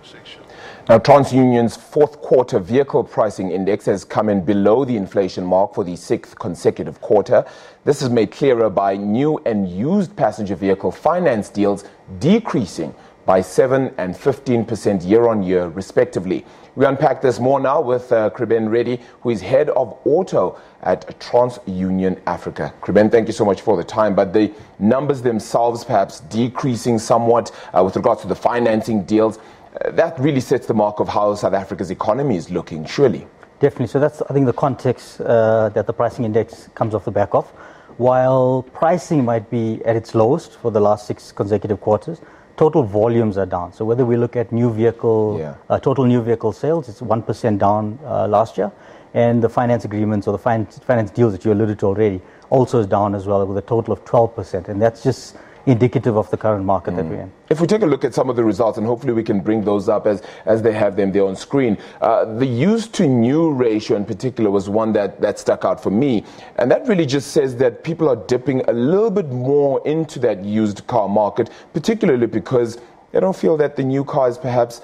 section. Now, TransUnion's fourth quarter vehicle pricing index has come in below the inflation mark for the sixth consecutive quarter. This is made clearer by new and used passenger vehicle finance deals decreasing by 7% and 15% year-on-year, respectively. We unpack this more now with Kriben Reddy, who is head of auto at TransUnion Africa. Kriben, thank you so much for the time. But the numbers themselves perhaps decreasing somewhat with regards to the financing deals. That really sets the mark of how South Africa's economy is looking, surely. Definitely. So that's, I think, the context that the pricing index comes off the back of. While pricing might be at its lowest for the last 6 consecutive quarters, total volumes are down. So whether we look at new vehicle, total new vehicle sales, it's 1% down last year. And the finance agreements or the finance deals that you alluded to already also is down as well, with a total of 12%. And that's just indicative of the current market that we're in. If we take a look at some of the results, and hopefully we can bring those up as they have them there on screen, the used to new ratio in particular was one that stuck out for me. And that really just says that people are dipping a little bit more into that used car market, particularly because they don't feel that the new car is perhaps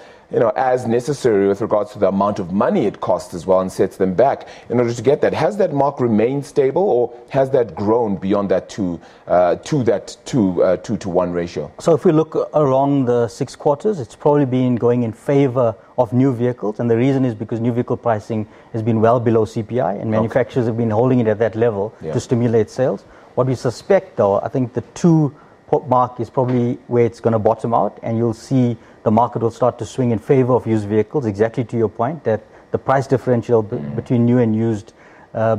as necessary with regards to the amount of money it costs as well, and sets them back in order to get that. Has that mark remained stable, or has that grown beyond that two to 1 ratio? So if we look along the 6 quarters, it's probably been going in favor of new vehicles, and the reason is because new vehicle pricing has been well below CPI, and manufacturers have been holding it at that level to stimulate sales. What we suspect, though, I think the 2 mark is probably where it's going to bottom out, and you'll see the market will start to swing in favor of used vehicles, exactly to your point, that the price differential between new and used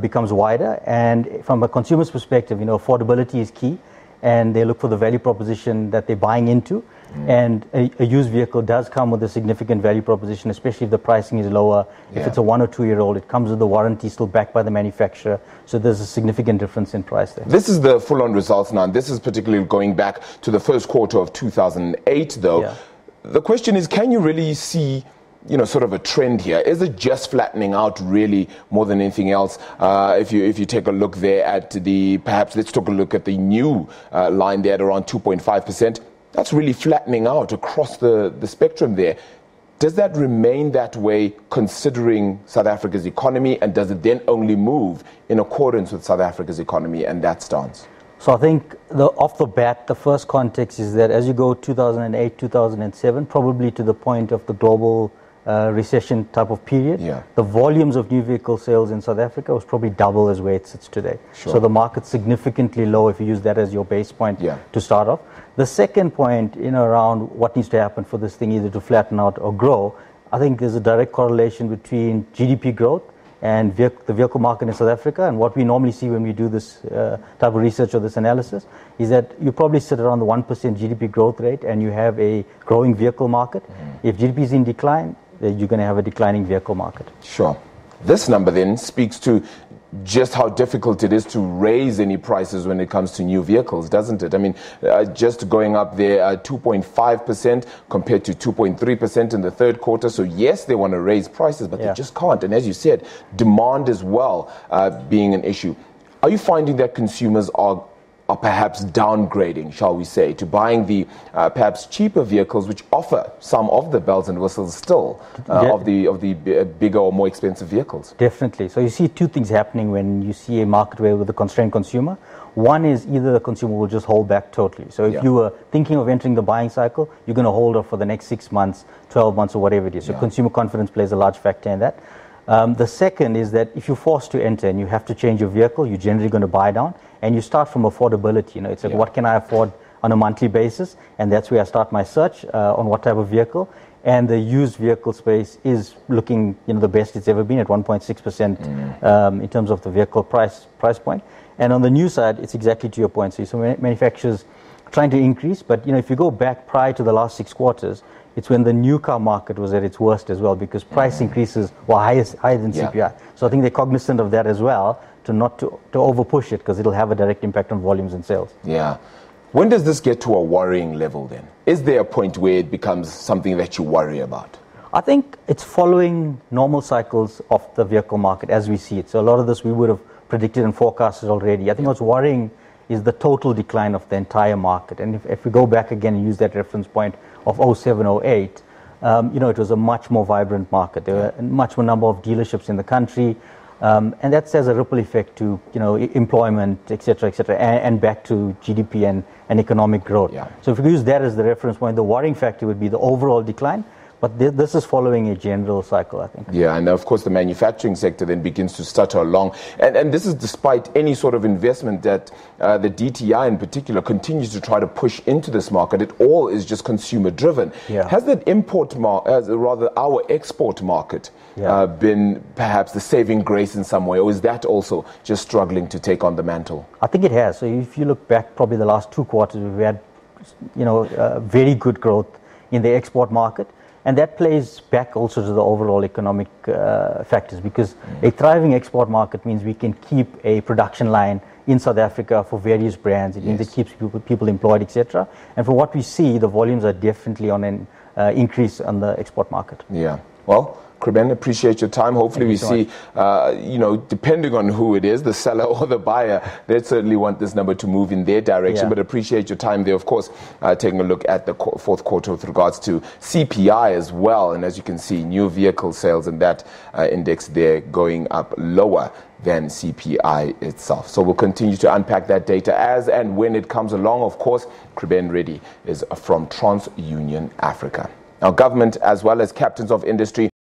becomes wider. And from a consumer's perspective, affordability is key, and they look for the value proposition that they're buying into. And a used vehicle does come with a significant value proposition, especially if the pricing is lower. If it's a 1 or 2 year old, it comes with the warranty still backed by the manufacturer. So there's a significant difference in price there. This is the full-on results now, and this is particularly going back to the first quarter of 2008, though. Yeah. The question is, can you really see sort of a trend here? Is it just flattening out really more than anything else? If you take a look there at perhaps let's take a look at the new line there at around 2.5%. That's really flattening out across the spectrum there. Does that remain that way considering South Africa's economy, and does it then only move in accordance with South Africa's economy and that stance? So I think off the bat, the first context is that as you go 2008, 2007, probably to the point of the global recession type of period, the volumes of new vehicle sales in South Africa was probably double as where it sits today. Sure. So the market's significantly low if you use that as your base point to start off. The second point around what needs to happen for this thing either to flatten out or grow, I think there's a direct correlation between GDP growth and the vehicle market in South Africa. And what we normally see when we do this type of research or this analysis is that you probably sit around the 1% GDP growth rate and you have a growing vehicle market. If GDP is in decline, then you're going to have a declining vehicle market. Sure. This number then speaks to just how difficult it is to raise any prices when it comes to new vehicles, doesn't it? I mean, just going up there 2.5% compared to 2.3% in the third quarter. So yes, they want to raise prices, but they just can't. And as you said, demand as well being an issue. Are you finding that consumers are perhaps downgrading, shall we say, to buying the perhaps cheaper vehicles which offer some of the bells and whistles still of the bigger or more expensive vehicles? Definitely. So you see 2 things happening when you see a market where with a constrained consumer. One is either the consumer will just hold back totally. So if you were thinking of entering the buying cycle, you're going to hold off for the next 6 months, 12 months or whatever it is. So consumer confidence plays a large factor in that. The second is that if you're forced to enter and you have to change your vehicle, you're generally going to buy down, and you start from affordability. It's like, what can I afford on a monthly basis? And that's where I start my search on what type of vehicle. And the used vehicle space is looking the best it's ever been at 1.6% in terms of the vehicle price point. And on the new side, it's exactly to your point. So manufacturers trying to increase, but if you go back prior to the last 6 quarters, it's when the new car market was at its worst as well, because price increases were higher than CPI. So I think they're cognizant of that as well, to not to over-push it, because it'll have a direct impact on volumes and sales. Yeah. When does this get to a worrying level then? Is there a point where it becomes something that you worry about? I think it's following normal cycles of the vehicle market as we see it. So a lot of this we would have predicted and forecasted already. I think what's worrying is the total decline of the entire market. And if we go back again and use that reference point of 07, 08, it was a much more vibrant market. There were a much more number of dealerships in the country. And that has a ripple effect to, employment, et cetera, and back to GDP and economic growth. Yeah. So if we use that as the reference point, the worrying factor would be the overall decline. But this is following a general cycle, I think. Yeah, and of course the manufacturing sector then begins to stutter along. And this is despite any sort of investment that the DTI in particular continues to try to push into this market. It all is just consumer driven. Yeah. Has that our export market been perhaps the saving grace in some way, or is that also just struggling to take on the mantle? I think it has. So if you look back probably the last 2 quarters, we've had, very good growth in the export market. And that plays back also to the overall economic factors, because a thriving export market means we can keep a production line in South Africa for various brands. It means it keeps people employed, etc. And from what we see, the volumes are definitely on an increase on the export market. Yeah. Well, Kriben, appreciate your time. Hopefully we see, depending on who it is, the seller or the buyer, they'd certainly want this number to move in their direction. But appreciate your time there. Of course, taking a look at the fourth quarter with regards to CPI as well. And as you can see, new vehicle sales and that index there going up lower than CPI itself. So we'll continue to unpack that data as and when it comes along. Of course, Kriben Reddy is from TransUnion Africa. Now, government as well as captains of industry